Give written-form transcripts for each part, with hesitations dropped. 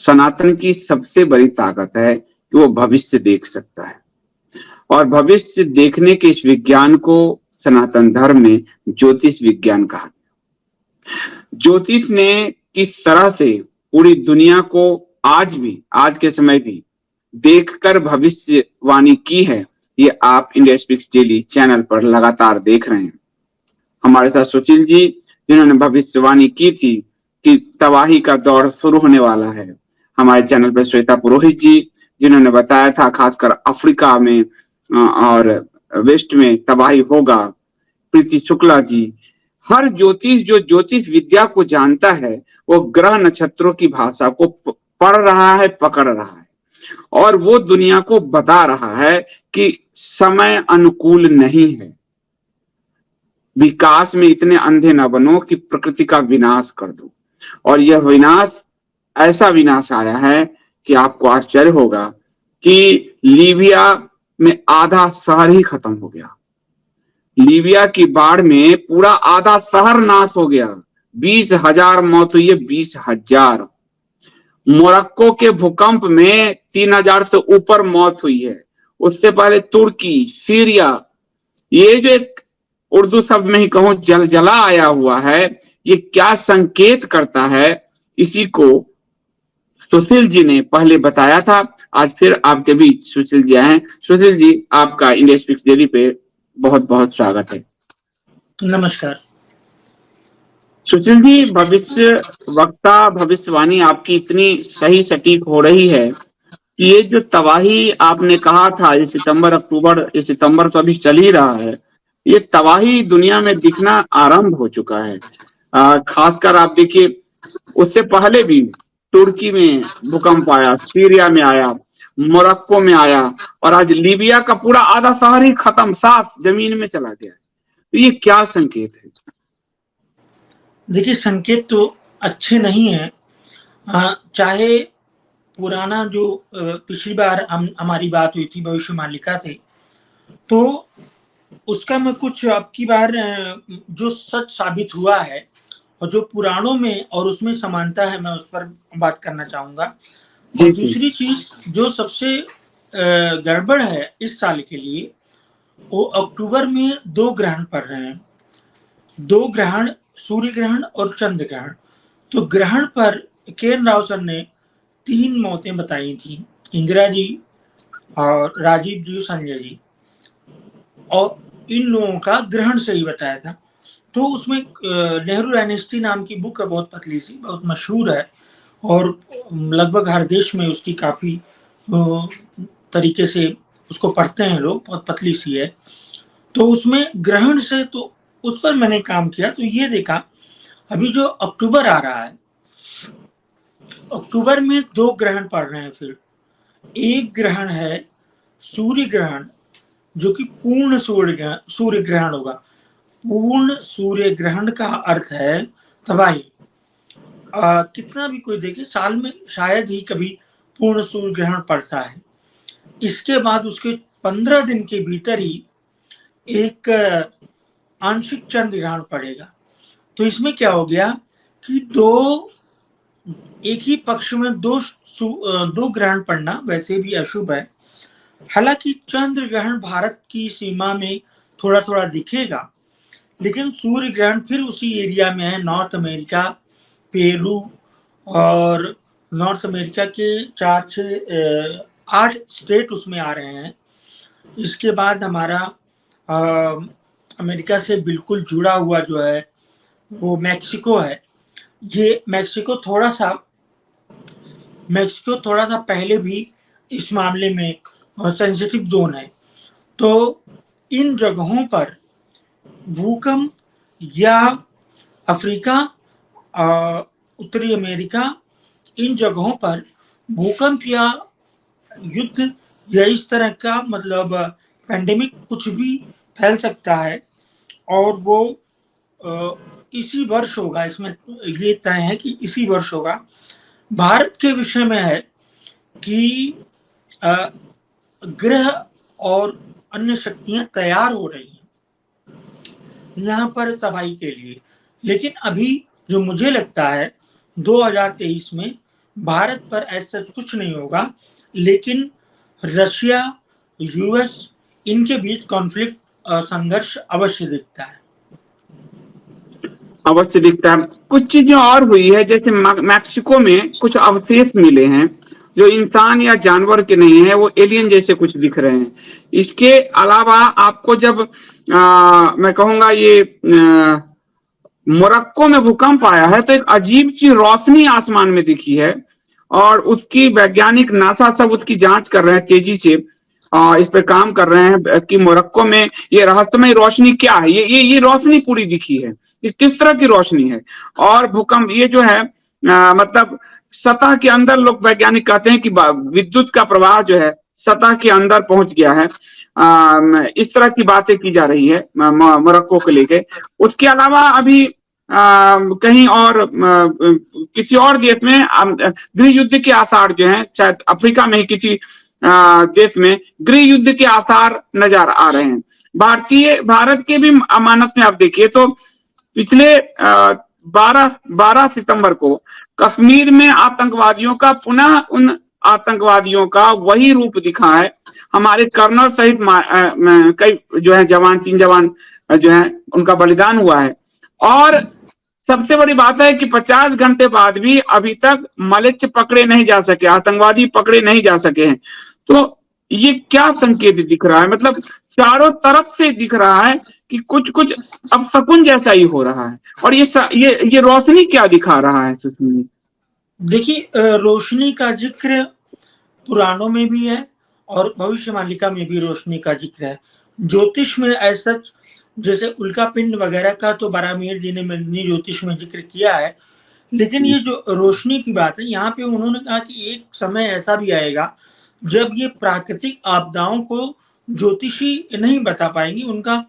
सनातन की सबसे बड़ी ताकत है कि वो भविष्य देख सकता है, और भविष्य देखने के इस विज्ञान को सनातन धर्म में ज्योतिष विज्ञान कहा। ज्योतिष ने किस तरह से पूरी दुनिया को आज के समय भी देखकर भविष्यवाणी की है, ये आप इंडिया स्पीक्स डेली चैनल पर लगातार देख रहे हैं। हमारे साथ सुशील जी, जिन्होंने भविष्यवाणी की थी कि तबाही का दौर शुरू होने वाला है। हमारे चैनल पर श्वेता पुरोहित जी, जिन्होंने बताया था खासकर अफ्रीका में और वेस्ट में तबाही होगा। प्रीति शुक्ला जी, हर ज्योतिष जो ज्योतिष विद्या को जानता है वो ग्रह नक्षत्रों की भाषा को पढ़ रहा है, पकड़ रहा है, और वो दुनिया को बता रहा है कि समय अनुकूल नहीं है। विकास में इतने अंधे न बनो कि प्रकृति का विनाश कर दो। और यह विनाश ऐसा विनाश आया है कि आपको आश्चर्य होगा कि लीबिया में आधा शहर ही खत्म हो गया। लीबिया की बाढ़ में पूरा आधा शहर नाश हो गया। 20,000 मौत हुई है, 20,000। मोरक्को के भूकंप में 3,000 से ऊपर मौत हुई है। उससे पहले तुर्की, सीरिया, ये जो एक उर्दू शब्द में ही कहूं जलजला आया हुआ है, ये क्या संकेत करता है, इसी को सुशील जी ने पहले बताया था। आज फिर आपके बीच सुशील जी आए हैं। सुशील जी, आपका इंडिया स्पीक्स डेली पे बहुत बहुत स्वागत है। नमस्कार सुशील जी, भविष्य वक्ता, भविष्यवाणी आपकी इतनी सही सटीक हो रही है कि ये जो तबाही आपने कहा था, ये सितंबर अक्टूबर, ये सितंबर तो अभी चल ही रहा है, ये तबाही दुनिया में दिखना आरंभ हो चुका है। खासकर आप देखिए, उससे पहले भी तुर्की में भूकंप आया, सीरिया में आया, मोरक्को में आया, और आज लीबिया का पूरा आधा शहर ही खत्म, साफ जमीन में चला गया। तो ये क्या संकेत है? देखिए, संकेत तो अच्छे नहीं है। चाहे पुराना जो पिछली बार हमारी बात हुई थी भविष्य मालिका से, तो उसका मैं कुछ अब की बार जो सच साबित हुआ है और जो पुराणों में और उसमें समानता है, मैं उस पर बात करना चाहूंगा। और दूसरी चीज जो सबसे गड़बड़ है इस साल के लिए, वो अक्टूबर में 2 ग्रहण पड़ रहे हैं। 2 ग्रहण, सूर्य ग्रहण और चंद्र ग्रहण। तो ग्रहण पर के.एन. राव सर ने 3 मौतें बताई थी, इंदिरा जी और राजीव जी, संजय जी, और इन लोगों का ग्रहण से ही बताया था। तो उसमें नेहरू डायनेस्टी नाम की बुक है, बहुत पतली सी, बहुत मशहूर है, और लगभग हर देश में उसकी काफी तरीके से उसको पढ़ते हैं लोग, बहुत पतली सी है। तो उसमें ग्रहण से, तो उस पर मैंने काम किया, तो ये देखा अभी जो अक्टूबर आ रहा है, अक्टूबर में 2 ग्रहण पड़ रहे हैं। फिर एक ग्रहण है सूर्य ग्रहण, जो कि पूर्ण सूर्य ग्रहण होगा। पूर्ण सूर्य ग्रहण का अर्थ है तबाही। कितना भी कोई देखे, साल में शायद ही कभी पूर्ण सूर्य ग्रहण पड़ता है। इसके बाद उसके 15 दिन के भीतर ही एक आंशिक चंद्र ग्रहण पड़ेगा। तो इसमें क्या हो गया कि एक ही पक्ष में दो ग्रहण पड़ना वैसे भी अशुभ है। हालांकि चंद्र ग्रहण भारत की सीमा में थोड़ा थोड़ा दिखेगा, लेकिन सूर्य ग्रहण फिर उसी एरिया में है, नॉर्थ अमेरिका, पेरू, और नॉर्थ अमेरिका के 8 स्टेट उसमें आ रहे हैं। इसके बाद हमारा अमेरिका से बिल्कुल जुड़ा हुआ जो है वो मैक्सिको है। ये मैक्सिको थोड़ा सा पहले भी इस मामले में सेंसिटिव जोन है। तो इन जगहों पर भूकंप, या अफ्रीका, उत्तरी अमेरिका, इन जगहों पर भूकंप या युद्ध या इस तरह का मतलब पैंडेमिक कुछ भी फैल सकता है, और वो इसी वर्ष होगा। इसमें ये तय है कि इसी वर्ष होगा। भारत के विषय में है कि ग्रह और अन्य शक्तियां तैयार हो रही हैं यहाँ पर तबाही के लिए। लेकिन अभी जो मुझे लगता है 2023 में भारत पर ऐसा कुछ नहीं होगा, लेकिन रशिया, यूएस, इनके बीच कॉन्फ्लिक्ट संघर्ष अवश्य दिखता है। अवश्य दिखता है। कुछ चीजें और हुई है, जैसे मैक्सिको में कुछ अवशेष मिले हैं जो इंसान या जानवर के नहीं है, वो एलियन जैसे कुछ दिख रहे हैं। इसके अलावा आपको जब मैं कहूंगा ये मोरक्को में भूकंप आया है तो एक अजीब सी रोशनी आसमान में दिखी है, और उसकी वैज्ञानिक नासा सब उसकी जांच कर रहे हैं तेजी से, इस पे काम कर रहे हैं कि मोरक्को में ये रहस्यमय रोशनी क्या है, ये रोशनी पूरी दिखी है, ये किस तरह की रोशनी है। और भूकंप ये जो है मतलब सतह के अंदर, लोग वैज्ञानिक कहते हैं कि विद्युत का प्रवाह जो है सतह के अंदर पहुंच गया है। इस तरह की बातें की जा रही है मोरक्को को लेके। उसके अलावा अभी कहीं और किसी और देश में गृह युद्ध के आसार जो हैं, शायद अफ्रीका में ही किसी देश में गृह युद्ध के आसार नजर आ रहे हैं। भारत के भी मानस में आप देखिए तो पिछले 12 सितंबर को कश्मीर में आतंकवादियों का पुनः उन आतंकवादियों का वही रूप दिखा है। हमारे कर्नल सहित कई जो है जवान, 3 जवान जो है उनका बलिदान हुआ है। और सबसे बड़ी बात है कि 50 घंटे बाद भी अभी तक मलेच्छ पकड़े नहीं जा सके, आतंकवादी पकड़े नहीं जा सके हैं। तो ये क्या संकेत दिख रहा है? मतलब चारों तरफ से दिख रहा है कि कुछ कुछ अब शकुन जैसा ही हो रहा है। और ये रोशनी क्या दिखा रहा है सुषमा? देखिए, रोशनी का जिक्र पुराणों में भी है और भविष्यवाणिका में भी रोशनी का जिक्र है। ज्योतिष में ऐसा जैसे उल्का पिंड वगैरह का तो बारामीर जी ने मदनी ज्योतिष में जिक्र किया है, लेकिन ये जो रोशनी की बात है, यहाँ पे उन्होंने कहा कि एक समय ऐसा भी आएगा जब ये प्राकृतिक आपदाओं को ज्योतिषी नहीं बता पाएंगे, उनका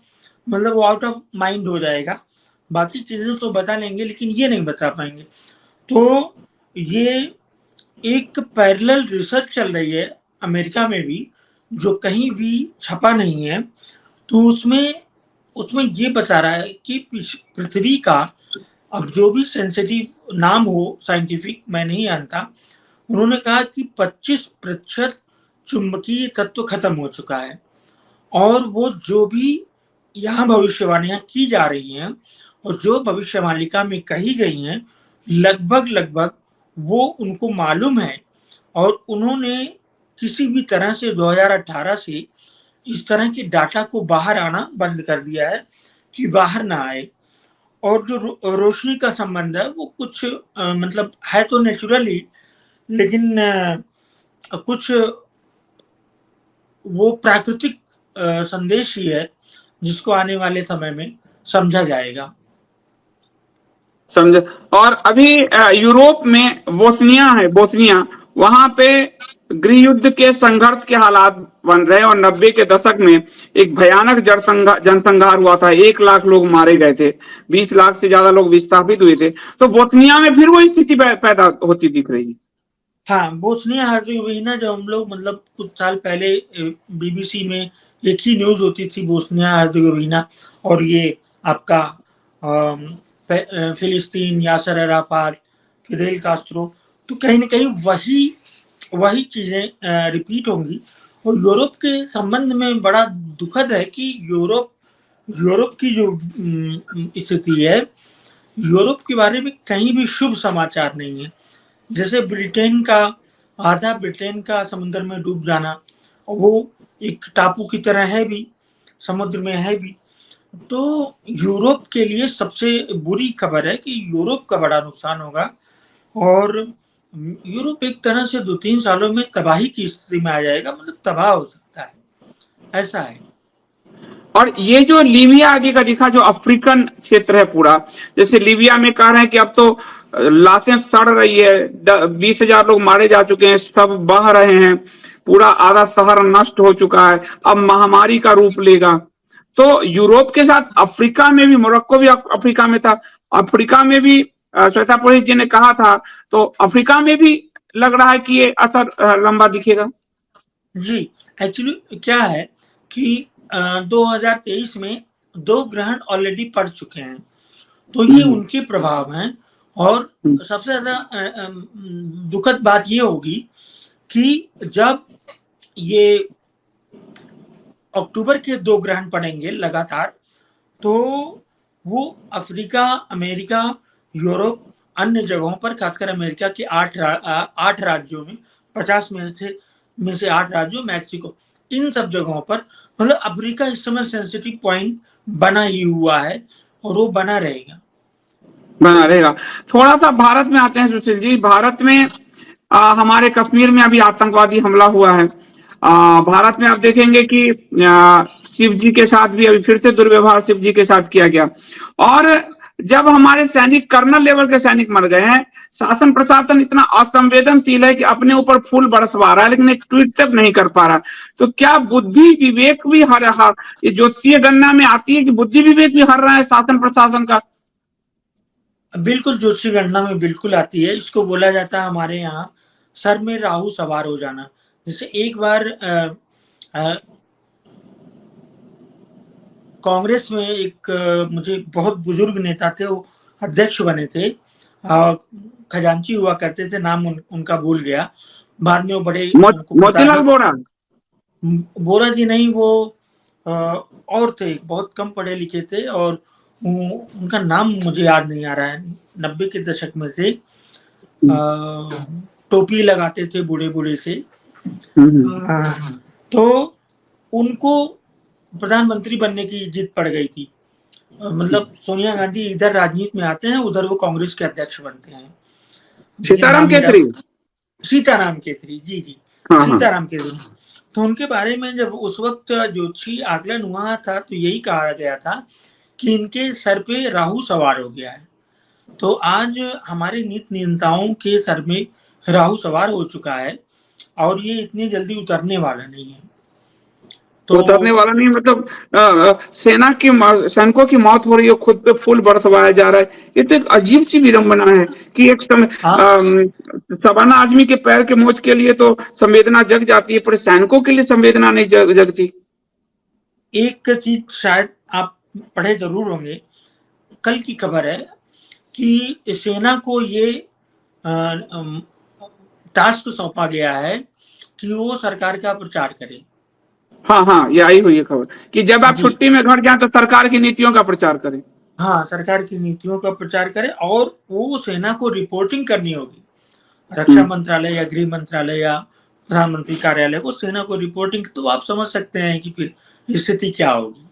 मतलब वो आउट ऑफ माइंड हो जाएगा। बाकी चीजें तो बता लेंगे लेकिन ये नहीं बता पाएंगे। तो ये एक पैरेलल रिसर्च चल रही है अमेरिका में भी, जो कहीं भी छपा नहीं है। तो उसमें ये बता रहा है कि पृथ्वी का अब जो भी सेंसिटिव नाम हो साइंटिफिक मैं नहीं जानता, उन्होंने कहा कि 25% चुंबकीय तत्व खत्म हो चुका है। और वो जो भी यहाँ भविष्यवाणियां की जा रही हैं और जो भविष्यवाणिका में कही गई हैं, लगभग वो उनको मालूम है। और उन्होंने किसी भी तरह से 2018 से इस तरह के डाटा को बाहर आना बंद कर दिया है कि बाहर ना आए। और जो रोशनी का संबंध है वो कुछ मतलब है तो नेचुरली, लेकिन कुछ वो प्राकृतिक संदेश ही है जिसको आने वाले समय में समझा जाएगा। समझ। और अभी यूरोप में बोस्निया, वहां पे गृह युद्ध के संघर्ष के हालात बन रहे हैं। और 90 के दशक में एक भयानक जनसंहार हुआ था, 1 लाख लोग मारे गए थे, 20 लाख से ज्यादा लोग विस्थापित हुए थे। तो बोस्निया में फिर वो स्थिति पैदा होती दिख रही है। हाँ, बोस्निया हर्जेगोविना, जो हम लोग मतलब कुछ साल पहले बीबीसी में एक ही न्यूज होती थी बोस्निया हर्जेगोविना, और ये आपका फिलिस्तीन, यासर अराफात, फिदेल कास्ट्रो, तो कहीं ना कहीं वही चीजें रिपीट होंगी। और यूरोप के संबंध में बड़ा दुखद है कि यूरोप की जो स्थिति है, यूरोप के बारे में कहीं भी शुभ समाचार नहीं है। जैसे आधा ब्रिटेन का समुद्र में डूब जाना, वो एक टापू की तरह है भी, समुद्र में है भी। तो यूरोप के लिए सबसे बुरी खबर है कि यूरोप का बड़ा नुकसान होगा और यूरोप एक तरह से 2-3 सालों में तबाही की स्थिति में आ जाएगा, मतलब तबाह हो सकता है, ऐसा है। और ये जो लीबिया आदि का दिखा, जो अफ्रीकन क्षेत्र है पूरा, जैसे लीबिया में कह रहे हैं कि अब तो लाशें सड़ रही है, 20,000 लोग मारे जा चुके हैं, सब बह रहे हैं, पूरा आधा शहर नष्ट हो चुका है, अब महामारी का रूप लेगा। तो यूरोप के साथ अफ्रीका में भी, मोरक्को भी अफ्रीका में था, अफ्रीका में भी श्वेता पुरोहित जी ने कहा था, तो अफ्रीका में भी लग रहा है कि ये असर लंबा दिखेगा। जी, एक्चुअली क्या है कि 2023 में 2 ग्रहण ऑलरेडी पड़ चुके हैं, तो ये उनके प्रभाव हैं। और सबसे ज्यादा दुखद बात ये होगी कि जब ये अक्टूबर के 2 ग्रहण पड़ेंगे लगातार, तो वो अफ्रीका, अमेरिका, यूरोप, अन्य जगहों पर, खासकर अमेरिका के 8 राज्यों में, 50 में से 8 राज्यों, मैक्सिको, इन सब जगहों पर, मतलब अफ्रीका इस समय सेंसिटिव पॉइंट बना ही हुआ है और वो बना रहेगा। थोड़ा सा भारत में आते हैं सुशील जी। भारत में हमारे कश्मीर में अभी आतंकवादी हमला हुआ है। भारत में आप देखेंगे कि शिव जी के साथ भी अभी फिर से दुर्व्यवहार शिव जी के साथ किया गया। और जब हमारे सैनिक, कर्नल लेवल के सैनिक मर गए हैं, शासन प्रशासन इतना असंवेदनशील है कि अपने ऊपर फूल बरसवा रहा है, लेकिन एक ट्वीट तक नहीं कर पा रहा। तो क्या बुद्धि विवेक भी हर ये ज्योतिषीय गणना में आती है कि बुद्धि विवेक भी हर रहा है शासन प्रशासन का? बिल्कुल, ज्योतिषी गणना में बिल्कुल आती है। इसको बोला जाता है हमारे यहाँ सर में राहु सवार हो जाना। जैसे एक बार कांग्रेस में एक मुझे बहुत बुजुर्ग नेता थे, वो अध्यक्ष बने थे, खजांची हुआ करते थे, नाम उनका भूल गया। बाद में वो बड़े मोतीलाल बोरा। बोरा जी नहीं, वो और थे, बहुत कम पढ़े लिखे थे, और उनका नाम मुझे याद नहीं आ रहा है। 90 के दशक में थे, टोपी लगाते थे बूढ़े बूढ़े से। तो उनको प्रधानमंत्री बनने की जिद पड़ गई थी। मतलब सोनिया गांधी इधर राजनीति में आते हैं, उधर वो कांग्रेस के अध्यक्ष बनते हैं। सीताराम केसरी। सीताराम केसरी, जी जी, सीताराम केसरी। तो उनके बारे में जब उस वक्त ज्योतिषी आकलन हुआ था, तो यही कहा गया था कि इनके सर पे राहु सवार हो गया है। तो आज हमारे नीति नियंताओं के सर में राहु सवार हो चुका है और ये इतनी जल्दी उतरने वाला नहीं है। तो उतरने वाला नहीं, मतलब सैनिकों की मौत हो रही है, खुद पे फूल बरसवाया जा रहा है। ये तो एक अजीब सी विडंबना है कि एक समय सवाना आदमी के पैर के मोच के लिए तो संवेदना जग जाती है, पर सैनिकों के लिए संवेदना नहीं जगती। एक चीज शायद आप पढ़े जरूर होंगे, कल की खबर है कि सेना को ये टास्क सौंपा गया है कि वो सरकार का प्रचार करे। हाँ, ये आई हुई है खबर कि जब आप छुट्टी में घर जाए तो सरकार की नीतियों का प्रचार करें। हाँ, सरकार की नीतियों का प्रचार करें, और वो सेना को रिपोर्टिंग करनी होगी। रक्षा मंत्रालय या गृह मंत्रालय या प्रधानमंत्री कार्यालय को सेना को रिपोर्टिंग। तो आप समझ सकते हैं कि फिर स्थिति क्या होगी।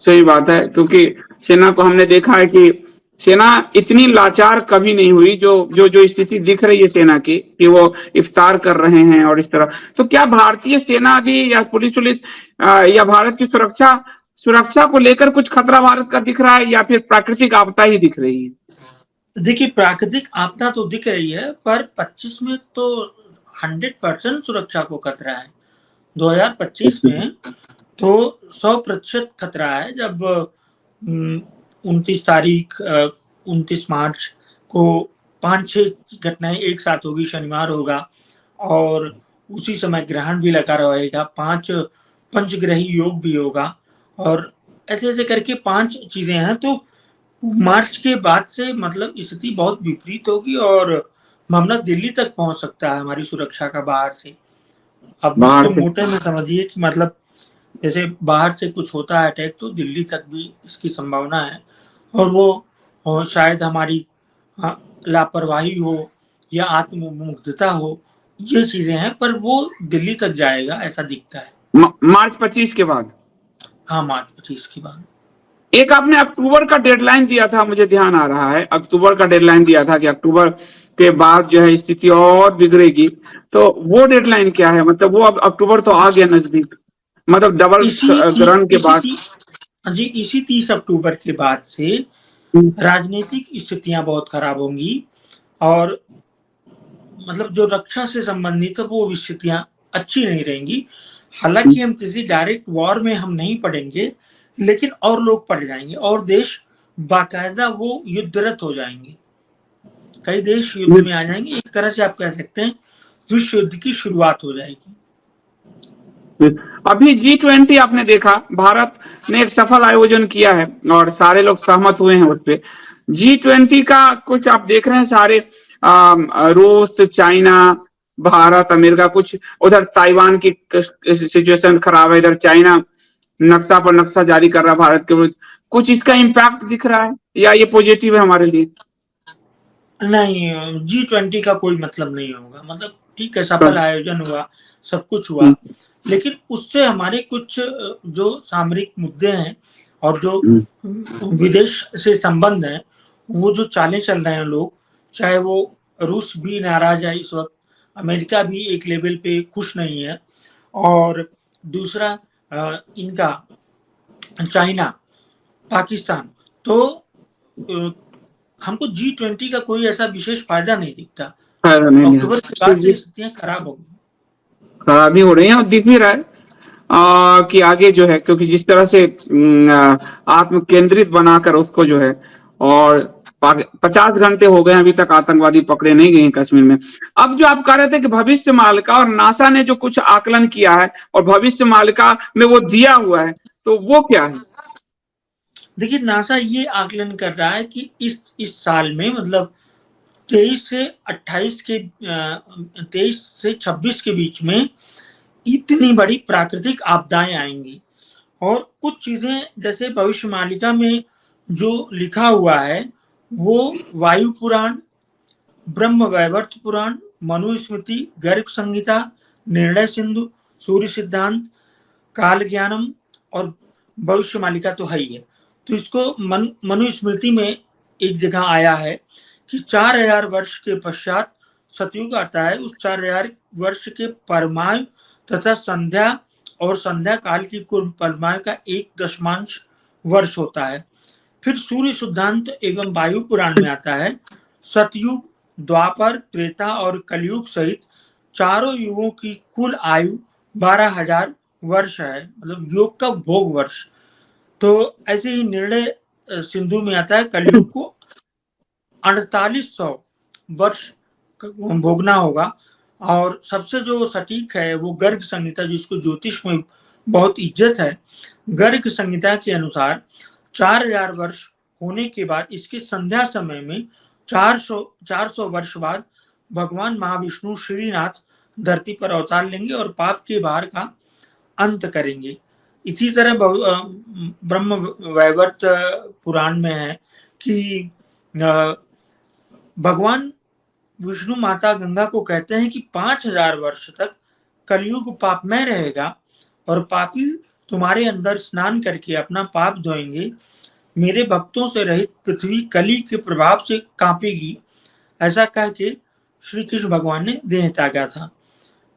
सही बात है, क्योंकि सेना को हमने देखा है कि सेना इतनी लाचार कभी नहीं हुई। जो स्थिति दिख रही है सेना की कि वो इफ्तार कर रहे हैं और इस तरह। तो क्या भारतीय सेना भी या पुलिस या भारत की सुरक्षा को लेकर कुछ खतरा भारत का दिख रहा है, या फिर प्राकृतिक आपदा ही दिख रही है? देखिए, प्राकृतिक आपदा तो दिख रही है, पर 25 में तो 100% सुरक्षा को खतरा है। 2025 में तो 100% खतरा है। जब 29 मार्च को 5-6 घटनाएं एक साथ होगी, शनिवार होगा और उसी समय ग्रहण भी लगा रहेगा, 5 पंचग्रही योग भी होगा, और ऐसे ऐसे करके 5 चीजें हैं। तो मार्च के बाद से मतलब स्थिति बहुत विपरीत होगी और मामला दिल्ली तक पहुंच सकता है हमारी सुरक्षा का, बाहर से। अब इसको मोटे में समझिए कि मतलब जैसे बाहर से कुछ होता है अटैक, तो दिल्ली तक भी इसकी संभावना है। और वो शायद हमारी लापरवाही हो या आत्ममुग्धता हो, ये चीजें हैं, पर वो दिल्ली तक जाएगा ऐसा दिखता है। मार्च 25 के बाद। हाँ, मार्च 25 के बाद। एक आपने अक्टूबर का डेडलाइन दिया था, मुझे ध्यान आ रहा है, अक्टूबर का डेडलाइन दिया था कि अक्टूबर के बाद जो है स्थिति और बिगड़ेगी। तो वो डेडलाइन क्या है? मतलब वो अब अक्टूबर तो आ गया नजदीक, मतलब डबल ग्रहण के बाद। जी, इसी 30 अक्टूबर के बाद से राजनीतिक स्थितियां बहुत खराब होंगी, और मतलब जो रक्षा से संबंधित वो स्थितियां अच्छी नहीं रहेंगी। हालांकि हम किसी डायरेक्ट वॉर में हम नहीं पड़ेंगे, लेकिन और लोग पड़ जाएंगे और देश बाकायदा वो युद्धरत हो जाएंगे। कई देश युद्ध में आ जाएंगे। एक तरह से आप कह सकते हैं विश्व युद्ध की शुरुआत हो जाएगी। अभी G20 आपने देखा, भारत ने एक सफल आयोजन किया है और सारे लोग सहमत हुए हैं उस पे। G20 का कुछ आप देख रहे हैं सारे रूस, चाइना, भारत, अमेरिका, कुछ उधर ताइवान की सिचुएशन खराब है, इधर चाइना नक्शा पर नक्शा जारी कर रहा है भारत के विरुद्ध, कुछ इसका इम्पैक्ट दिख रहा है या ये पॉजिटिव है हमारे लिए? नहीं, G20 का कोई मतलब नहीं होगा। मतलब ठीक है, सफल आयोजन हुआ, सब कुछ हुआ, लेकिन उससे हमारे कुछ जो सामरिक मुद्दे हैं और जो विदेश से संबंध है, वो जो चालें चल रहे हैं लोग, चाहे वो रूस भी नाराज है इस वक्त, अमेरिका भी एक लेवल पे खुश नहीं है, और दूसरा इनका चाइना, पाकिस्तान, तो हमको G20 का कोई ऐसा विशेष फायदा नहीं दिखता। अक्टूबर के बाद से स्थितियां खराब हो गई, खराबी हो रही है और दिख भी रहा है कि आगे जो है, क्योंकि जिस तरह से आत्म केंद्रित बनाकर उसको जो है, और 50 घंटे हो गए अभी तक आतंकवादी पकड़े नहीं गए कश्मीर में। अब जो आप कह रहे थे कि भविष्य मालिका और नासा ने जो कुछ आकलन किया है और भविष्य मालिका में वो दिया हुआ है, तो वो क्या है? देखिए, नासा ये आकलन कर रहा है कि इस साल में, मतलब 23 से 28 के 23 से 26 के बीच में इतनी बड़ी प्राकृतिक आपदाएं आएंगी, और कुछ चीजें जैसे भविष्य मालिका में जो लिखा हुआ है वो वायु पुराण, ब्रह्म वैवर्त पुराण, मनुस्मृति, गर्ग संहिता, निर्णय सिंधु, सूर्य सिद्धांत, काल ज्ञानम और भविष्य मालिका तो है ही है। तो इसको मनुस्मृति में एक जगह आया है कि 4000 वर्ष के पश्चात सतयुग आता है। उस 4000 वर्ष के परमायु तथा संध्या और संध्या काल की कुल परमायु का 1 वर्ष होता है। फिर सूर्य सिद्धांत एवं वायु पुराण में आता है सतयुग, द्वापर, त्रेता और कलयुग सहित चारों युगों की कुल आयु 12,000 वर्ष है, मतलब योग का भोग वर्ष। तो ऐसे ही निर्णय सिंधु में आता है कलयुग को 4800 वर्ष भोगना होगा। और सबसे जो सटीक है वो गर्ग संहिता, जिसको ज्योतिष में बहुत इज्जत है, गर्ग संहिता के अनुसार 4000 वर्ष होने के बाद इसके संध्या समय में 400 वर्ष बाद भगवान महाविष्णु श्रीनाथ धरती पर अवतार लेंगे और पाप के भार का अंत करेंगे। इसी तरह ब्रह्म वैवर्त पुराण में है कि भगवान विष्णु माता गंगा को कहते हैं कि 5000 वर्ष तक कलयुग पापमय रहेगा और पापी तुम्हारे अंदर स्नान करके अपना पाप धोएंगे। मेरे भक्तों से रहित पृथ्वी कली के प्रभाव से कांपेगी, ऐसा कह के श्री कृष्ण भगवान ने देह त्यागा था।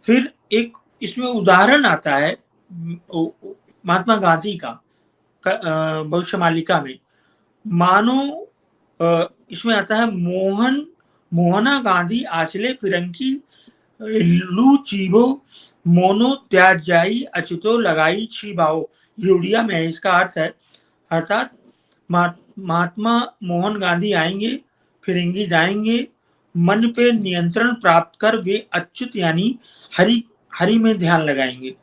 फिर एक इसमें उदाहरण आता है महात्मा गांधी का भविष्य मालिका में, मानो इसमें आता है मोहना गांधी आचले फिरंकी लू चीबो मोनो त्याजाई अचितो लगाई छिबाओ। ये उड़िया में है, इसका अर्थ है, अर्थात महात्मा मोहन गांधी आएंगे, फिरंगी जाएंगे, मन पे नियंत्रण प्राप्त कर वे अच्युत यानी हरि में ध्यान लगाएंगे।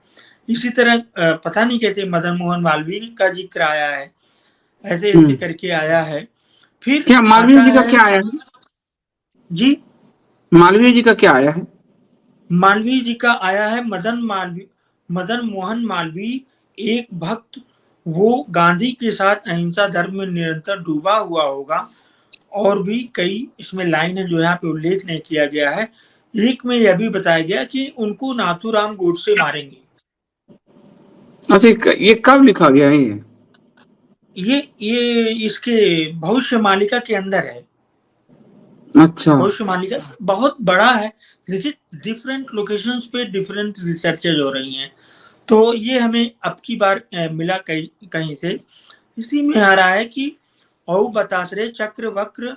इसी तरह पता नहीं कैसे मदन मोहन मालवीय का जिक्र आया है, ऐसे ऐसे करके आया है। फिर क्या मालवीय जी का क्या आया है? जी, मालवीय जी का क्या आया है? मालवीय जी का आया है मदन मोहन मालवीय एक भक्त, वो गांधी के साथ अहिंसा धर्म में निरंतर डूबा हुआ होगा। और भी कई इसमें लाइन है जो यहाँ पे उल्लेख नहीं किया गया है। एक में यह भी बताया गया कि उनको नाथूराम गोडसे मारेंगे। अच्छा, ये कब लिखा गया है? ये इसके भविष्य मालिका के अंदर है। अच्छा, भविष्य मालिका बहुत बड़ा है। देखिए, डिफरेंट लोकेशंस पे डिफरेंट रिसर्चेज हो रही हैं। तो ये हमें अब की बार मिला कहीं से। इसी में आ रहा है कि औ बतासरे चक्र वक्र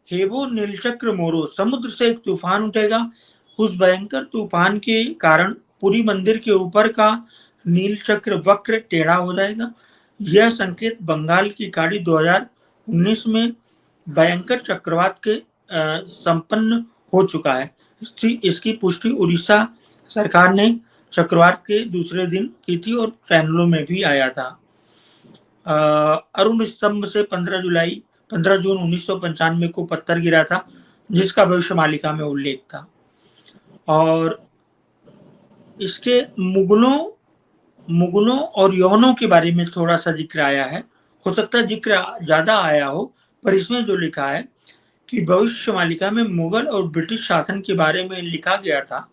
हेबो नीलचक्र मोरो, समुद्र से एक तूफान उठेगा। उस भयंकर तूफान के कारण पुरी मंदिर के ऊपर का नीलचक्र वक्र टेढ़ा हो जाएगा। यह संकेत बंगाल की खाड़ी 2019 में भयंकर चक्रवात के संपन्न हो चुका है। इसकी पुष्टि उड़ीसा सरकार ने चक्रवात के दूसरे दिन की थी और चैनलों में भी आया था। अरुण स्तंभ से 15 जुलाई 15 जून 1995 को पत्थर गिरा था, जिसका भविष्य मालिका में उल्लेख था। और इसके मुगलों और यवनों के बारे में थोड़ा सा जिक्र आया है। हो सकता है जिक्र ज्यादा आया हो, पर इसमें जो लिखा है कि भविष्य मालिका में मुगल और ब्रिटिश शासन के बारे में लिखा गया था।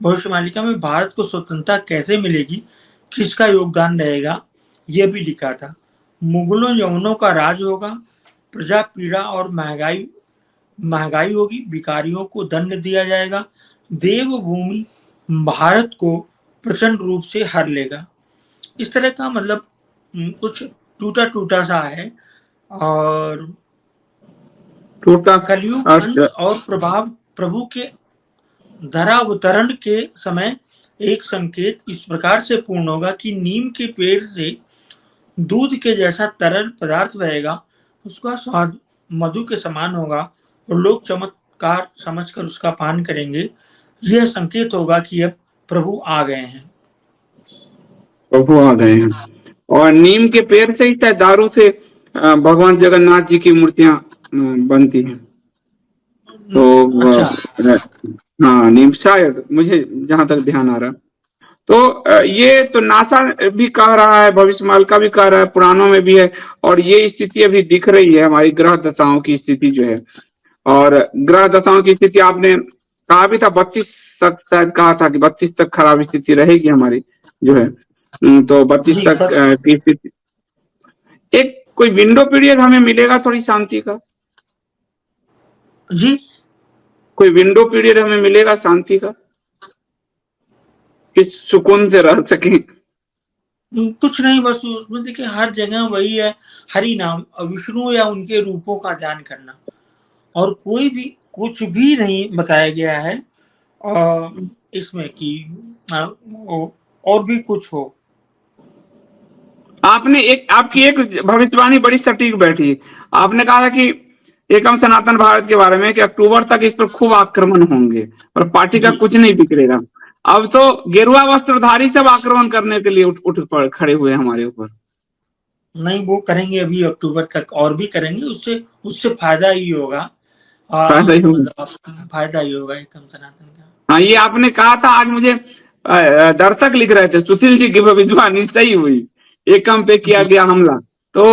भविष्य मालिका में भारत को स्वतंत्रता कैसे मिलेगी, किसका योगदान रहेगा, यह भी लिखा था। मुगलों यवनों का राज होगा, प्रजा पीड़ा और महंगाई होगी, भिखारियों को दंड दिया जाएगा, देवभूमि भारत को प्रचंड रूप से हर लेगा। इस तरह का मतलब कुछ टूटा टूटा सा है। और टूटा कलयुग अंत और प्रभु के धरावतरण के समय एक संकेत इस प्रकार से पूर्ण होगा कि नीम के पेड़ से दूध के जैसा तरल पदार्थ बहेगा, उसका स्वाद मधु के समान होगा और लोग चमत्कार समझकर उसका पान करेंगे। यह संकेत होगा कि अब प्रभु आ गए हैं। प्रभु आ गए हैं। और नीम के पेड़ से ही शायद दारू से भगवान जगन्नाथ जी की मूर्तियां बनती हैं। तो अच्छा। हाँ, नीम, शायद मुझे जहां तक ध्यान आ रहा। तो ये तो नासा भी कह रहा है, भविष्यवाणी का भी कह रहा है, पुराणों में भी है। और ये स्थिति अभी दिख रही है, हमारी ग्रह दशाओं की स्थिति जो है। और ग्रह दशाओं की स्थिति आपने कहा भी था 32 तक, शायद कहा था कि 32 तक खराब स्थिति रहेगी हमारी जो है। तो 32 तक की स्थिति। एक कोई विंडो पीरियड हमें मिलेगा थोड़ी शांति का जी, कोई विंडो पीरियड हमें मिलेगा शांति का, किस सुकून से रह सके। कुछ नहीं, बस उसमें देखिए हर जगह वही है, हरि नाम, विष्णु या उनके रूपों का ध्यान करना, और कोई भी कुछ भी नहीं बताया गया है इसमें कि और भी कुछ हो। आपकी एक भविष्यवाणी बड़ी सटीक बैठी। आपने कहा था कि एकम सनातन भारत के बारे में कि अक्टूबर तक इस पर खूब आक्रमण होंगे और पार्टी का कुछ नहीं बिगड़ेगा। अब तो गेरुआ वस्त्रधारी सब आक्रमण करने के लिए उठ खड़े हुए हमारे ऊपर। नहीं, वो करेंगे अभी अक्टूबर तक, और भी करेंगे, उससे फायदा ही होगा। फायदा ही होगा एकम सनातन का। हाँ, ये आपने कहा था। आज मुझे दर्शक लिख रहे थे, सुशील जी की भविष्यवाणी सही हुई, एकम पे किया गया हमला। तो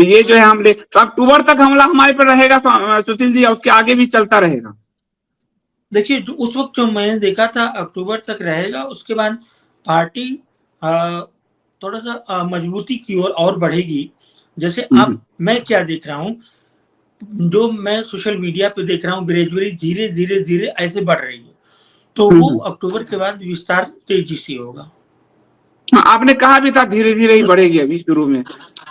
ये जो है हमले, तो अक्टूबर तक हमला हमारे पर रहेगा सुशील जी, उसके आगे भी चलता रहेगा? देखिए, उस वक्त जो मैंने देखा था अक्टूबर तक रहेगा, उसके बाद पार्टी थोड़ा सा मजबूती की ओर और बढ़ेगी। जैसे अब मैं क्या देख रहा हूँ, जो मैं सोशल मीडिया पे देख रहा हूँ, ग्रेजुअली धीरे धीरे धीरे ऐसे बढ़ रही है, तो वो अक्टूबर के बाद विस्तार तेजी से होगा। आपने कहा भी था धीरे धीरे ही बढ़ेगी, अभी शुरू में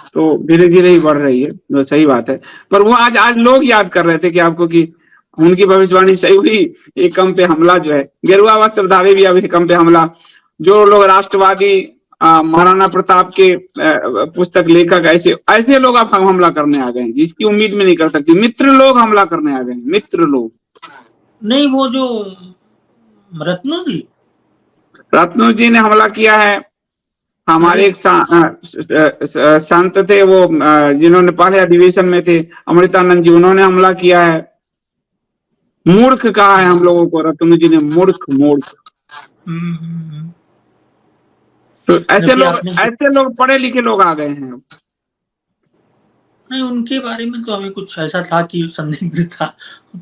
तो धीरे धीरे ही बढ़ रही है, तो सही बात है। पर वो आज लोग याद कर रहे थे कि आपको कि उनकी भविष्यवाणी सही हुई, एकम पे हमला जो है, गेरुआ वस्त्रधारी भी अब एकम पे हमला। जो लोग राष्ट्रवादी महाराणा प्रताप के पुस्तक लेखक, ऐसे लोग अब हमला करने आ गए हैं, जिसकी उम्मीद में नहीं कर सकती। मित्र लोग हमला करने आ गए हैं, मित्र लोग। नहीं, वो जो रत्नू जी ने हमला किया है। हमारे एक संत थे, वो जिन्होंने पहले अधिवेशन में थे, अमृतानंद जी, उन्होंने हमला किया है। मूर्ख कहा है हम लोगों को रत्नू जी ने, मूर्ख। तो ऐसे लोग पढ़े लिखे लोग आ गए हैं। नहीं, उनके बारे में तो हमें कुछ ऐसा था कि संदिग्ध था,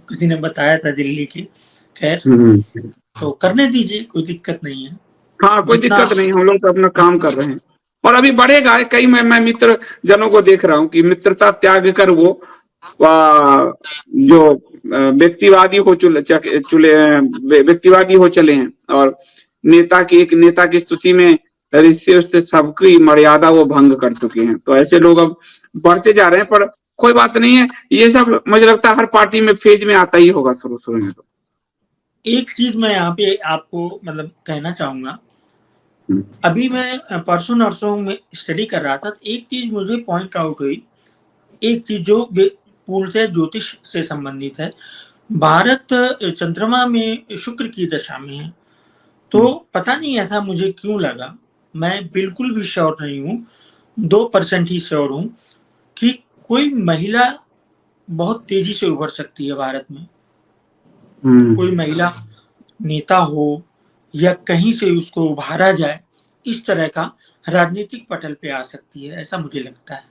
किसी ने बताया था दिल्ली के। खैर, तो करने दीजिए, कोई दिक्कत नहीं है। हाँ, कोई दिक्कत नहीं, हम लोग तो अपना काम कर रहे हैं। और अभी बढ़ेगा। कई मैं मित्र जनों को देख रहा हूँ कि मित्रता त्याग कर वो जो व्यक्तिवादी हो चले हैं, और नेता की स्तुति में रिश्ते सबकी मर्यादा वो भंग कर चुके हैं। तो ऐसे लोग अब बढ़ते जा रहे हैं, पर कोई बात नहीं है। ये सब मुझे लगता है हर पार्टी में फेज में आता ही होगा शुरू में। तो एक चीज मैं यहाँ पे आपको मतलब कहना चाहूंगा, अभी मैं परसों नरसों में स्टडी कर रहा था, तो एक चीज मुझे पॉइंट आउट हुई, एक चीज जो पूर्णतः ज्योतिष से संबंधित है। भारत चंद्रमा में शुक्र की दशा में है, तो पता नहीं ऐसा मुझे क्यों लगा, मैं बिल्कुल भी श्योर नहीं हूँ, 2% ही श्योर हूँ कि कोई महिला बहुत तेजी से उभर सकती है भारत में। हम्म। कोई महिला नेता हो या कहीं से उसको उभारा जाए, इस तरह का राजनीतिक पटल पे आ सकती है, ऐसा मुझे लगता है।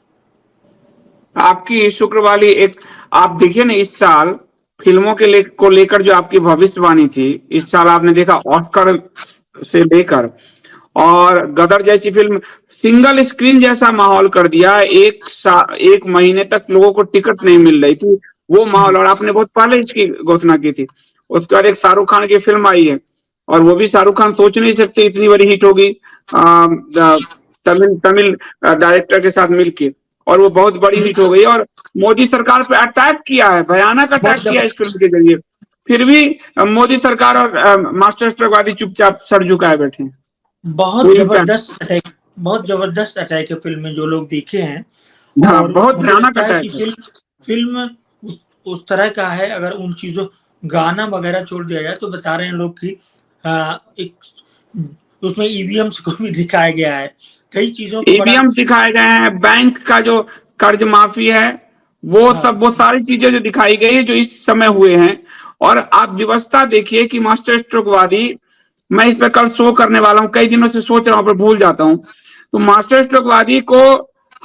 आपकी शुक्र वाली एक, आप देखिए ना इस साल फिल्मों को लेकर जो आपकी भविष्यवाणी थी, इस साल आपने देखा ऑस्कर से लेकर और गदर जैसी फिल्म सिंगल स्क्रीन जैसा माहौल कर दिया। एक महीने तक लोगों को टिकट नहीं मिल रही थी, वो माहौल। जी। और आपने बहुत पहले इसकी घोषणा की थी। उसके बाद एक शाहरुख खान की फिल्म आई है और वो भी शाहरुख खान सोच नहीं सकते इतनी बड़ी हिट होगी, तमिल तमिल डायरेक्टर के साथ मिलके, और वो बहुत बड़ी हिट हो गई। और मोदी सरकार पे अटैक किया है, भयानक बहुत अटैक जब किया है इस फिल्म के जरिए। फिर भी मोदी सरकार और मास्टर स्ट्रोकवादी चुपचाप सर झुकाए बैठे हैं। बहुत जबरदस्त अटैक है फिल्म में, जो लोग देखे हैं। हाँ, और बहुत मुझे भयानक लगता है कि अटैक है। फिल्म उस तरह का है, अगर उन चीजों गाना वगैरह छोड़ दिया जाए तो बता रहे हैं लोग कि एक उसमें ईवीएम्स को भी दिखाया गया है, कई चीजों को बड़ा। ईवीएम दिखाए गए हैं, बैंक का जो कर्ज माफी है, हाँ, वो सारी चीजें जो दिखाई गई है जो इस समय हुए हैं। और आप व्यवस्था देखिए कि मास्टर स्ट्रोकवादी, मैं इस पर कल शो करने वाला हूँ, कई दिनों से सोच रहा हूँ पर भूल जाता हूँ। तो मास्टर स्ट्रोकवादी को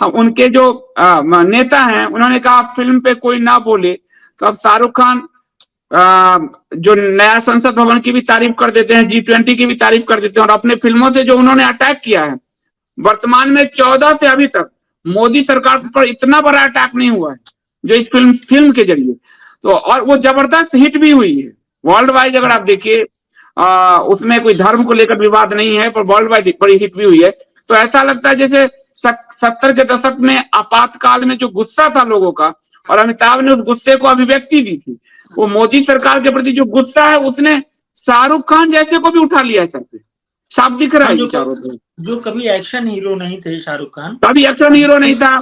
उनके जो नेता हैं उन्होंने कहा फिल्म पे कोई ना बोले। तो अब शाहरुख खान जो नया संसद भवन की भी तारीफ कर देते हैं, G20 की भी तारीफ कर देते हैं, और अपने फिल्मों से जो उन्होंने अटैक किया है, वर्तमान में 14 से अभी तक मोदी सरकार पर इतना बड़ा अटैक नहीं हुआ है जो इस फिल्म के जरिए। तो और वो जबरदस्त हिट भी हुई है वर्ल्ड वाइड। अगर आप देखिए उसमें कोई धर्म को लेकर विवाद नहीं है, पर वर्ल्ड वाइड बड़ी हिट भी हुई है। तो ऐसा लगता है जैसे 70 के दशक में आपातकाल में जो गुस्सा था लोगों का, और अमिताभ ने उस गुस्से को अभिव्यक्ति दी थी, वो मोदी सरकार के प्रति जो गुस्सा है उसने शाहरुख खान जैसे को भी उठा लिया है सर पे। साफ दिख रहा हाँ, है ये चारों तरफ। जो कभी एक्शन हीरो नहीं थे शाहरुख खान, तभी एक्शन हीरो नहीं था,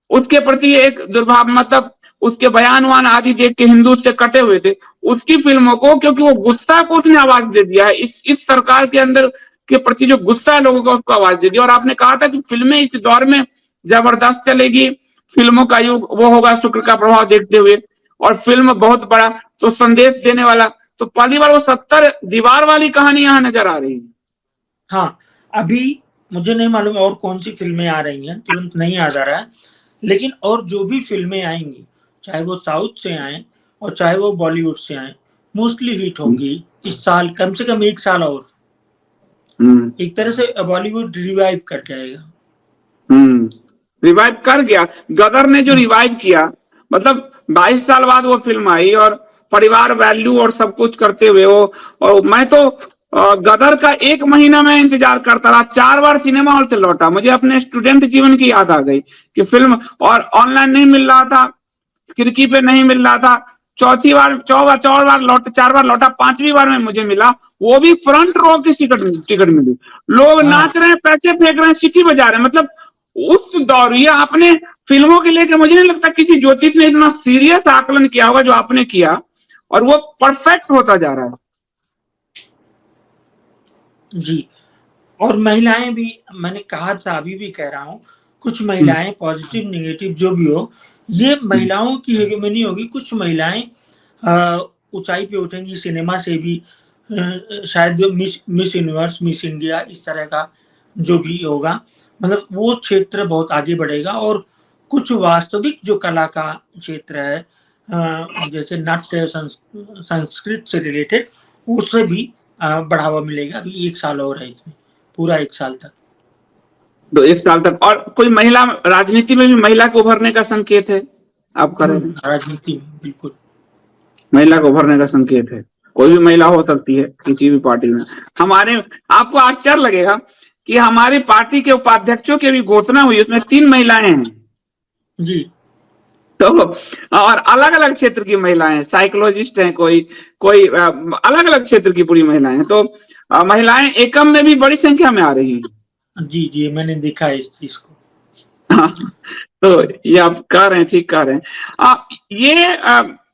उसके प्रति एक दुर्भाव, मतलब उसके बयान वान आदि देख के हिंदू से कटे हुए थे। उसकी फिल्मों को, क्योंकि वो गुस्सा को उसने आवाज दे दिया है, इस सरकार के अंदर के प्रति जो गुस्सा है लोगों का, उसको आवाज दे दिया। और आपने कहा था कि फिल्में इस दौर में जबरदस्त चलेगी, फिल्मों का युग वो होगा शुक्र का प्रभाव देखते हुए, और फिल्म बहुत बड़ा तो संदेश देने वाला। तो पहली बार वो 70 दीवार वाली कहानी यहाँ नजर आ रही है। हाँ, अभी मुझे नहीं मालूम और कौन सी फिल्में आ रही हैं, तुरंत नहीं याद आ रहा है, लेकिन और जो भी फिल्में आएंगी, चाहे वो साउथ से आए और चाहे वो बॉलीवुड से आए, मोस्टली हिट होंगी इस साल, कम से कम एक साल और। एक तरह से बॉलीवुड रिवाइव कर जाएगा। रिवाइव कर गया। गदर ने जो रिवाइव किया, मतलब 22 साल बाद वो फिल्म आई, और परिवार वैल्यू और सब कुछ करते हुए वो, और मैं तो गदर का 1 महीना में इंतजार करता रहा, 4 बार सिनेमा हॉल से लौटा। मुझे अपने स्टूडेंट जीवन की याद आ गई कि फिल्म, और ऑनलाइन नहीं मिल रहा था, खिड़की पे नहीं मिल रहा था, चौथी बार 4 बार लौटा, 4 बार लौटा, 5वीं बार में मुझे मिला, वो भी फ्रंट रो की टिकट मिली। लोग हाँ, नाच रहे हैं, पैसे फेंक रहे हैं, सीटी बजा रहे हैं। मतलब उस दौर, ये आपने फिल्मों के लेकर मुझे नहीं लगता किसी ज्योतिष ने इतना सीरियस आकलन किया होगा जो आपने किया, और वो परफेक्ट होता जा रहा है। जी। और महिलाएं भी, मैंने कहा था, अभी भी कह रहा हूँ, कुछ महिलाएं पॉजिटिव नेगेटिव जो भी हो, ये महिलाओं की हेगेमनी होगी। कुछ महिलाएं ऊंचाई पे उठेंगी सिनेमा से भी, शायद मिस यूनिवर्स, मिस इंडिया, इस तरह का जो भी होगा, मतलब वो क्षेत्र बहुत आगे बढ़ेगा। और कुछ वास्तविक जो कला का क्षेत्र है, जैसे नाट्य संस्कृत से रिलेटेड, उससे भी बढ़ावा मिलेगा। अभी 1 साल और है इसमें, पूरा 1 साल तक। तो 1 साल तक। और कोई महिला राजनीति में भी महिला को उभरने का संकेत है, आप कह रहे हैं? राजनीति में बिल्कुल। महिला को उभरने का संकेत है, कोई भी महिला हो सकती है किसी भी पार्टी में। हमारे, आपको आश्चर्य लगेगा कि हमारी पार्टी के उपाध्यक्षों की भी घोषणा हुई, उसमें 3 महिलाएं हैं जी। तो, और अलग अलग क्षेत्र की महिलाएं, साइकोलॉजिस्ट हैं, कोई अलग अलग क्षेत्र की पूरी महिलाएं हैं। तो महिलाएं एकम में भी बड़ी संख्या में आ रही हैं। जी, जी, मैंने देखा है इस चीज को। तो ये आप कह रहे हैं, ठीक कह रहे हैं। ये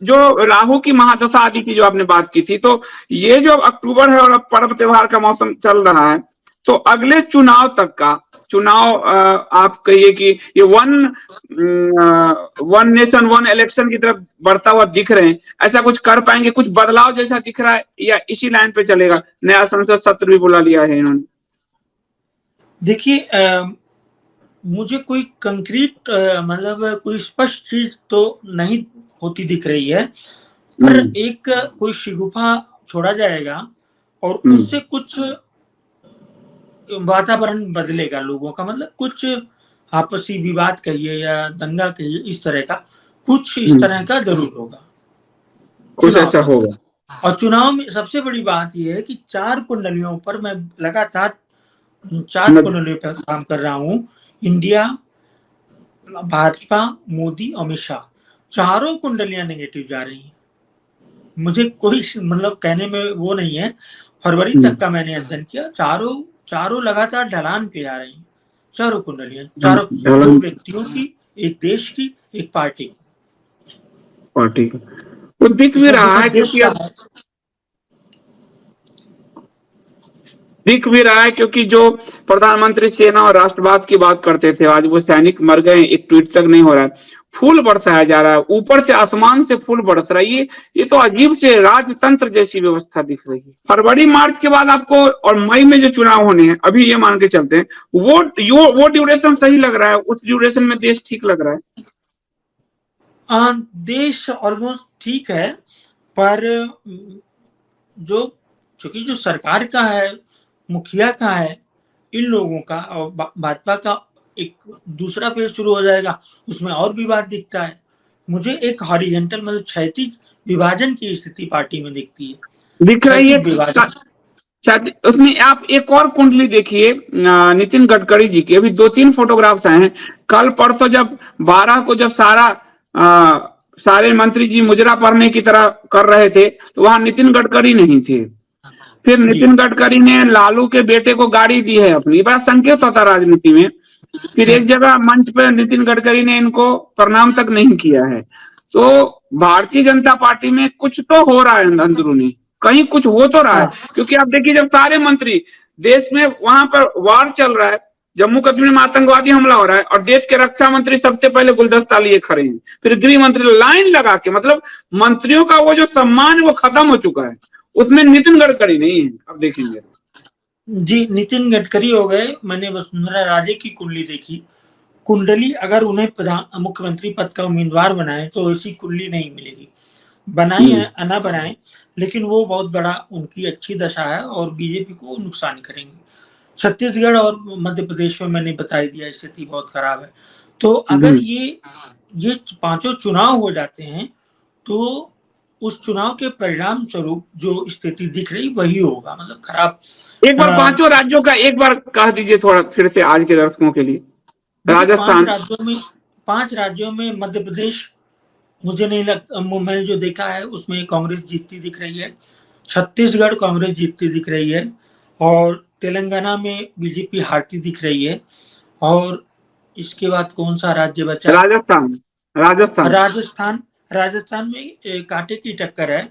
जो राहु की महादशा आदि की जो आपने बात की थी, तो ये जो अक्टूबर है और अब पर्व त्योहार का मौसम चल रहा है, तो अगले चुनाव तक का चुनाव आप कहिए कि ये वन नेशन वन इलेक्शन की तरफ बढ़ता हुआ दिख रहे हैं, ऐसा कुछ कर पाएंगे, कुछ बदलाव जैसा दिख रहा है, या इसी लाइन पे चलेगा? नया संसद सत्र भी बुला लिया है इन्होंने। देखिए, मुझे कोई कंक्रीट मतलब कोई स्पष्ट चीज तो नहीं होती दिख रही है, पर एक कोई शिगुफा छोड़ा जाएगा और उससे कुछ वातावरण बदलेगा लोगों का, मतलब कुछ आपसी विवाद कहिए या दंगा कहिए, इस तरह का कुछ इस तरह का जरूर होगा, कुछ ऐसा होगा। और चुनाव में सबसे बड़ी बात यह है कि 4 कुंडलियों पर मैं लगातार 4 कुंडलियों पर काम कर रहा हूँ। इंडिया, भाजपा, मोदी, अमित शाह, चारों कुंडलियां नेगेटिव जा रही हैं। मुझे कोई मतलब कहने में वो नहीं है, फरवरी तक का मैंने अध्ययन किया, चारों लगातार ढलान पे जा रही हैं, चारों कुंडलियां, चारों, 2 व्यक्तियों की, एक देश की, एक पार्टी का वो दिख भी रहा है, क्योंकि जो प्रधानमंत्री सेना और राष्ट्रवाद की बात करते थे, आज वो सैनिक मर गए, एक ट्वीट तक नहीं हो रहा है, फूल बरसाया जा रहा है, ऊपर से आसमान से फूल बरस रहा है। ये तो अजीब से राजतंत्र जैसी व्यवस्था दिख रही है। फरवरी मार्च के बाद आपको, और मई में जो चुनाव होने हैं, अभी ये मान के चलते हैं, वो ड्यूरेशन सही लग रहा है? उस ड्यूरेशन में देश ठीक लग रहा है? देश ऑलमोस्ट ठीक है, पर चूंकि जो सरकार का है, मुखिया का है, इन लोगों का और भाजपा का एक दूसरा फेज शुरू हो जाएगा, उसमें और विवाद दिखता है। मुझे एक हॉरिजेंटल मतलब क्षैतिज विभाजन की स्थिति पार्टी में दिखती है, दिख रही है। उसमें आप एक और कुंडली देखिए नितिन गडकरी जी की, अभी 2-3 फोटोग्राफ्स आए हैं। कल परसों जब 12 को जब सारे मंत्री जी मुजरा पढ़ने की तरह कर रहे थे, तो वहां नितिन गडकरी नहीं थे। फिर नितिन गडकरी ने लालू के बेटे को गाड़ी दी है अपनी, बड़ा संकेत होता राजनीति में। फिर एक जगह मंच पर नितिन गडकरी ने इनको प्रणाम तक नहीं किया है। तो भारतीय जनता पार्टी में कुछ तो हो रहा है अंदरूनी, कहीं कुछ हो तो रहा है, क्योंकि आप देखिए जब सारे मंत्री देश में, वहां पर वार चल रहा है, जम्मू कश्मीर में आतंकवादी हमला हो रहा है, और देश के रक्षा मंत्री सबसे पहले गुलदस्ता लिए खड़े हैं, फिर गृह मंत्री लाइन लगा के, मतलब मंत्रियों का वो जो सम्मान है वो खत्म हो चुका है, उसमें नितिन गडकरी नहीं है। अब देखेंगे जी, नितिन गडकरी हो गए। मैंने वसुंधरा राजे की कुंडली देखी, कुंडली अगर उन्हें मुख्यमंत्री पद का उम्मीदवार बनाए तो ऐसी कुंडली नहीं मिलेगी, बनाई है ना बनाए, लेकिन वो बहुत बड़ा उनकी अच्छी दशा है और बीजेपी को नुकसान करेंगे। छत्तीसगढ़ और मध्य प्रदेश में मैंने बताई दिया स्थिति बहुत खराब है। तो अगर ये 5 चुनाव हो जाते हैं तो उस चुनाव के परिणाम स्वरूप जो स्थिति दिख रही वही होगा, मतलब खराब। एक बार 5 राज्यों का एक बार कह दीजिए थोड़ा फिर से आज के दर्शकों के लिए। राजस्थान, 5 राज्यों में मध्य प्रदेश, मुझे नहीं लगता, मैंने जो देखा है उसमें कांग्रेस जीतती दिख रही है, छत्तीसगढ़ कांग्रेस जीतती दिख रही है, और तेलंगाना में बीजेपी हारती दिख रही है, और इसके बाद कौन सा राज्य बचा? राजस्थान में कांटे की टक्कर है।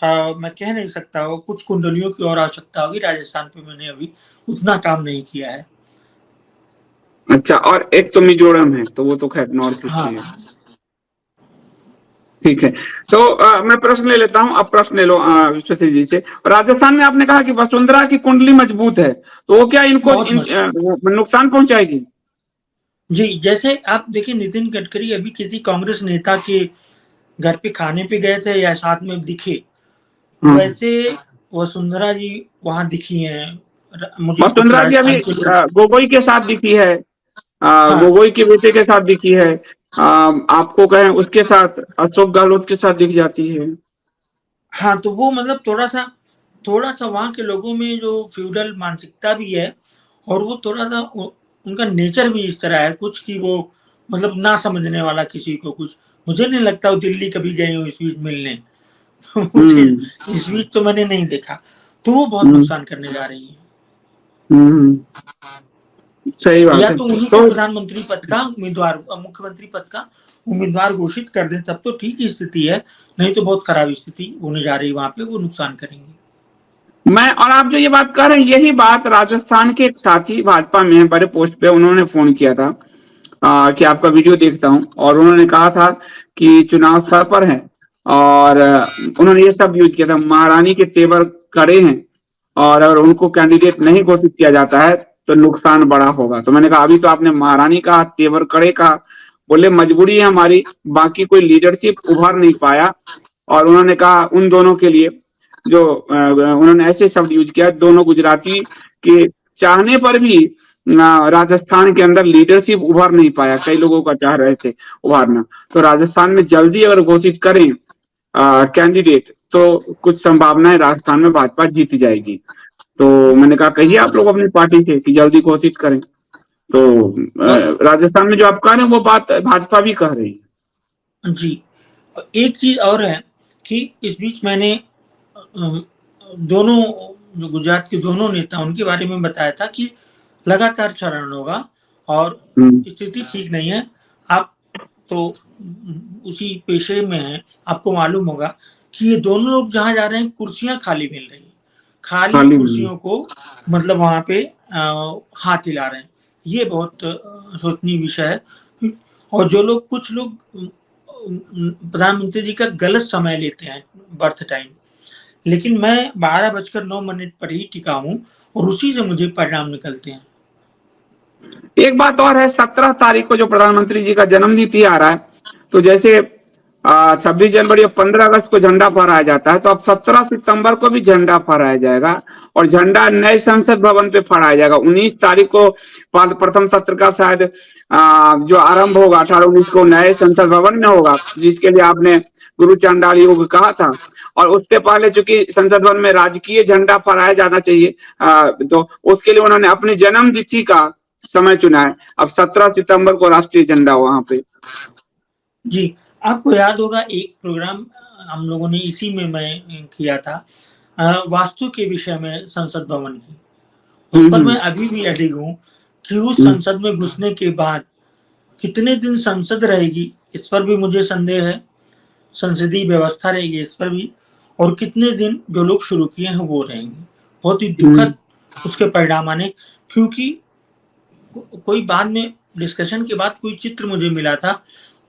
मैं कह नहीं सकता, वो कुछ कुंडलियों की और आवश्यकता होगी। राजस्थान पे मैंने अभी उतना काम नहीं किया है। अच्छा, और एक तो मिजोरम है, तो वो तो खैर नॉर्थ ईस्ट है। ठीक है, तो मैं प्रश्न ले लेता हूं, अब प्रश्न ले लो शशि जी से। राजस्थान में आपने कहा कि वसुंधरा की कुंडली मजबूत है, तो वो क्या इनको नुकसान पहुंचाएगी? जी, जैसे आप देखिए, नितिन गडकरी अभी किसी कांग्रेस नेता के घर पे खाने पे गए थे या साथ में दिखे, वैसे वसुंधरा जी वहां दिखी हैं। वसुंधरा जी अभी गोगोई के साथ दिखी है, गोगोई के बेटे के साथ दिखी है, आपको कहें उसके साथ, अशोक गहलोत के साथ दिख जाती है। हाँ, तो वो मतलब थोड़ा सा वहां के लोगों में जो फ्यूडल मानसिकता भी है, और वो थोड़ा सा उनका नेचर भी इस तरह है कुछ कि वो मतलब ना समझने वाला किसी को कुछ। मुझे नहीं लगता वो दिल्ली कभी गए हो इस बीच मिलने। मुझे इस बीच तो मैंने नहीं देखा, तो वो बहुत नुकसान करने जा रही है। सही बात या है। तो उन्हीं को प्रधानमंत्री पद का उम्मीदवार, मुख्यमंत्री पद का उम्मीदवार घोषित कर दें, तब तो ठीक स्थिति है, नहीं तो बहुत खराब स्थिति होने जा रही है वहां पे, वो नुकसान करेंगे। मैं और आप जो ये बात कर रहे हैं, यही बात राजस्थान के एक साथी भाजपा में हैं, बड़े पोस्ट पे, उन्होंने फोन किया था कि आपका वीडियो देखता हूं, और उन्होंने कहा था कि चुनाव सर पर है, और उन्होंने ये सब यूज किया था, महारानी के तेवर कड़े हैं, और अगर उनको कैंडिडेट नहीं घोषित किया जाता है तो नुकसान बड़ा होगा। तो मैंने कहा अभी तो आपने महारानी कहा, तेवर कड़े कहा, बोले मजबूरी है हमारी, बाकी कोई लीडरशिप उभर नहीं पाया। और उन्होंने कहा उन दोनों के लिए जो उन्होंने ऐसे शब्द यूज किया, दोनों गुजराती के चाहने पर भी राजस्थान के अंदर लीडरशिप उभर नहीं पाया, कई लोगों का चाह रहे थे उभारना। तो राजस्थान में जल्दी अगर घोषित करें कैंडिडेट तो कुछ संभावनाएं राजस्थान में भाजपा जीत जाएगी। तो मैंने कहा कहिए आप लोग अपनी पार्टी से कि जल्दी घोषित करें। तो राजस्थान में जो आप कह रहे हैं वो बात भाजपा भी कह रही है। जी, एक चीज और है कि इस बीच मैंने दोनों जो गुजरात के दोनों नेता उनके बारे में बताया था कि लगातार चरण होगा और स्थिति ठीक नहीं है। आप तो उसी पेशे में हैं, आपको मालूम होगा कि ये दोनों लोग जहाँ जा रहे हैं कुर्सियां खाली मिल रही हैं, खाली कुर्सियों को मतलब वहां पे हाथ हिला रहे हैं। ये बहुत सोचनीय विषय है। और जो लोग, कुछ लोग प्रधानमंत्री जी का गलत समय लेते हैं, बर्थ टाइम, लेकिन मैं 12:09 पर ही टिका हूं और उसी से मुझे परिणाम निकलते हैं। एक बात और है, 17 तारीख को जो प्रधानमंत्री जी का जन्मतिथि आ रहा है, तो जैसे 26 जनवरी और 15 अगस्त को झंडा फहराया जाता है, तो अब 17 सितंबर को भी झंडा फहराया जाएगा, और झंडा नए संसद भवन पे फहराया जाएगा। 19 तारीख को प्रथम सत्र का शायद जो आरंभ होगा 18-19 को नए संसद भवन में होगा, जिसके लिए आपने गुरु चंडाल योग कहा था। और उसके पहले चूंकि संसद भवन में राजकीय झंडा फहराया जाना चाहिए, तो उसके लिए उन्होंने अपनी जन्मतिथि का समय चुना है। अब 17 सितंबर को राष्ट्रीय झंडा वहां पे। जी, आपको याद होगा एक प्रोग्राम हम लोगों ने इसी में मैं किया था, वास्तु के विषय में संसद भवन की। उस पर मैं अभी भी अडिग हूँ कि उस संसद में घुसने के बाद कितने दिन संसद रहेगी, इस पर भी मुझे संदेह है। संसदीय व्यवस्था रहेगी इस पर भी, और कितने दिन जो लोग शुरू किए हैं वो रहेंगे। बहुत ही दुखद उसके परिणाम आने, क्योंकि कोई बाद में डिस्कशन के बाद कोई चित्र मुझे मिला था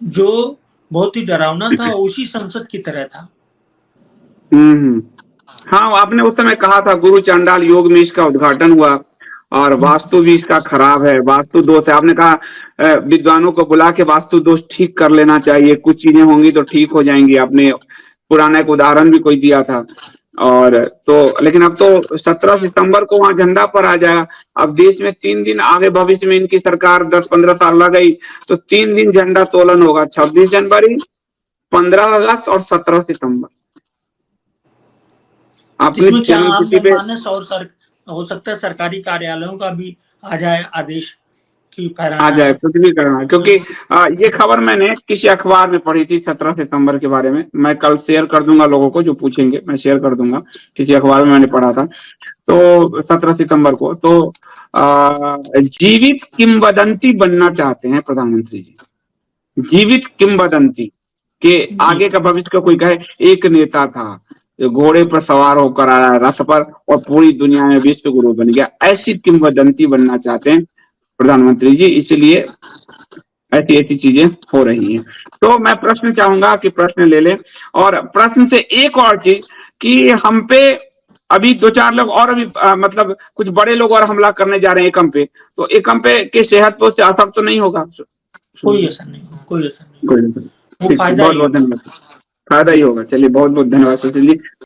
जो बहुत ही डरावना था, उसी संसद की तरह था। हाँ, आपने उस समय कहा था गुरु चंडाल योग में इसका उद्घाटन हुआ, और वास्तु भी इसका खराब है, वास्तु दोष है। आपने कहा विद्वानों को बुला के वास्तु दोष ठीक कर लेना चाहिए, कुछ चीजें होंगी तो ठीक हो जाएंगी। आपने पुराना एक उदाहरण भी कोई दिया था। और तो लेकिन अब तो 17 सितंबर को वहां झंडा पर आ जाएगा। अब देश में 3 दिन आगे भविष्य में इनकी सरकार 10-15 साल लग गई तो 3 दिन झंडा तोलन होगा, 26 जनवरी, 15 अगस्त और 17 सितंबर। इसमें क्या आम जनमानस और हो सकता है सरकारी कार्यालयों का भी आ जाए आदेश कि आ जाए, कुछ भी करना, क्योंकि ये खबर मैंने किसी अखबार में पढ़ी थी 17 सितंबर के बारे में। मैं कल शेयर कर दूंगा, लोगों को जो पूछेंगे मैं शेयर कर दूंगा, किसी अखबार में मैंने पढ़ा था। तो 17 सितंबर को तो जीवित किंवदंती बनना चाहते हैं प्रधानमंत्री जी। जीवित किंवदंती के आगे का भविष्य का कोई कहे एक नेता था जो घोड़े पर सवार होकर आया रथ पर और पूरी दुनिया में विश्व गुरु बन गया, ऐसी किंवदंती बनना चाहते हैं प्रधानमंत्री जी, इसलिए ऐसी ऐसी चीजें हो रही हैं। तो मैं प्रश्न चाहूंगा कि प्रश्न ले लें, और प्रश्न से एक और चीज कि हम पे अभी 2-4 लोग और अभी मतलब कुछ बड़े लोग और हमला करने जा रहे हैं एकम पे, तो एकम पे के सेहत पे असर तो नहीं होगा? कोई असर नहीं, कोई असर नहीं, वो फायदा ही होगा। चलिए बहुत बहुत धन्यवाद सुशील जी।